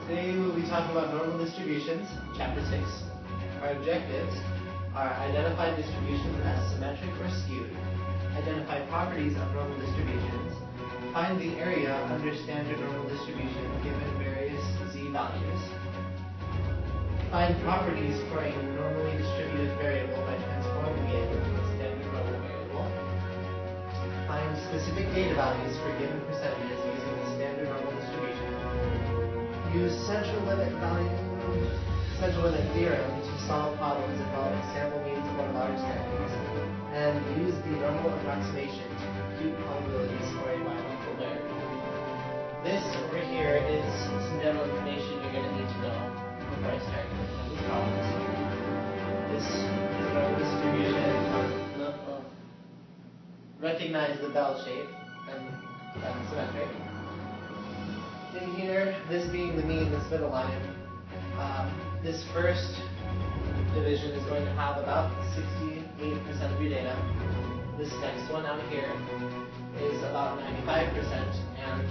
Today we will be talking about normal distributions, Chapter 6. Our objectives are identify distributions as symmetric or skewed, identify properties of normal distributions, find the area under standard normal distribution given various z values, find properties for a normally distributed variable by transforming it into a standard normal variable, find specific data values for given percentages using the standard normal distribution, use central limit theorem to solve problems involving sample means or large samples, and use the normal approximation to compute probabilities for a binomial variable. This over here is some general information you're going to need to know before I start these problems. This is a normal distribution. Recognize the bell shape and symmetric. In here, this being the mean, this middle line, this first division is going to have about 68% of your data. This next one out here is about 95%, and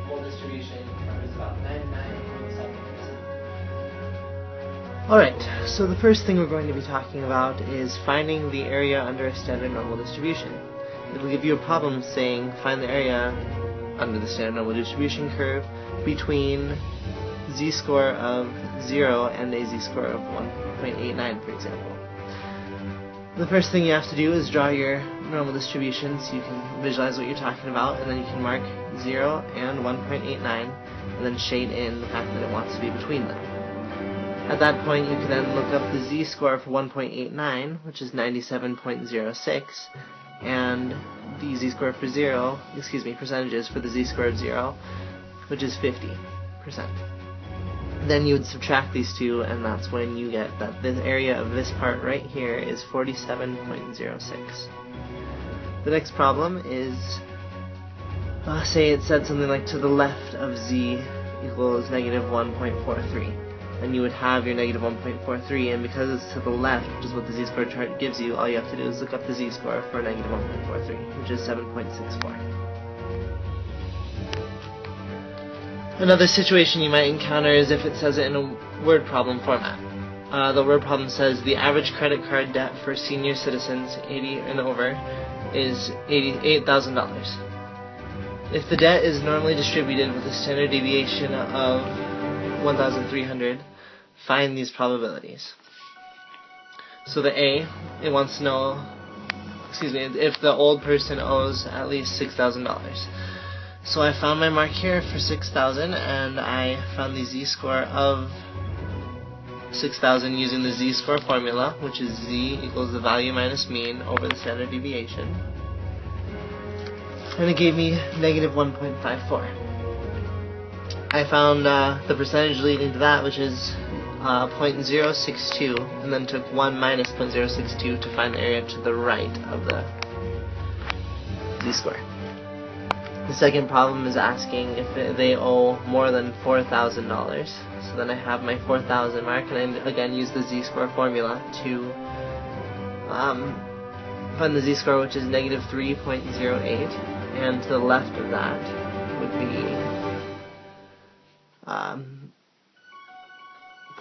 whole distribution covers about 99.7%. Alright, so the first thing we're going to be talking about is finding the area under a standard normal distribution. It will give you a problem saying find the area under the standard normal distribution curve between z-score of 0 and a z-score of 1.89, for example. The first thing you have to do is draw your normal distribution so you can visualize what you're talking about, and then you can mark 0 and 1.89 and then shade in the fact that it wants to be between them. At that point you can then look up the z-score for 1.89, which is 97.06, and the z-score for percentages for the z-score of 0, which is 50%. Then you would subtract these two, and that's when you get that the area of this part right here is 47.06. The next problem is, say it said something like to the left of z equals negative 1.43. Then you would have your negative 1.43, and because it's to the left, which is what the z-score chart gives you, all you have to do is look up the z-score for negative 1.43, which is 7.64. Another situation you might encounter is if it says it in a word problem format. The word problem says the average credit card debt for senior citizens 80 and over is $88,000. If the debt is normally distributed with a standard deviation of 1,300, find these probabilities. So the A, it wants to know, if the old person owes at least $6,000. So I found my mark here for 6,000, and I found the z-score of 6,000 using the z-score formula, which is z equals the value minus mean over the standard deviation. And it gave me negative 1.54. I found the percentage leading to that, which is 0.062, and then took 1 minus 0.062 to find the area to the right of the z-score. The second problem is asking if they owe more than $4,000. So then I have my 4,000 mark, and I again use the z-score formula to find the z-score, which is negative 3.08, and to the left of that would be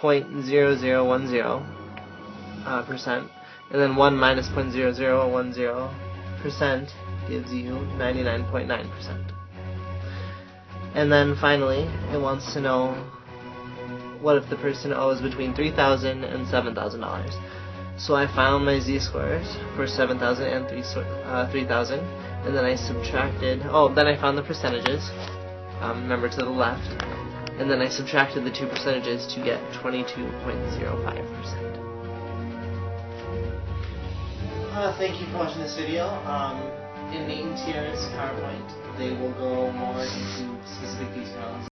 0.0010%, and then 1 minus 0.0010% gives you 99.9%. And then finally, it wants to know what if the person owes between $3,000 and $7,000. So I found my z-scores for 7,000 and 3,000, and then I subtracted, then I found the percentages, remember to the left, and then I subtracted the two percentages to get 22.05%. Thank you for watching this video. In Tiara's PowerPoint, they will go more into specific details.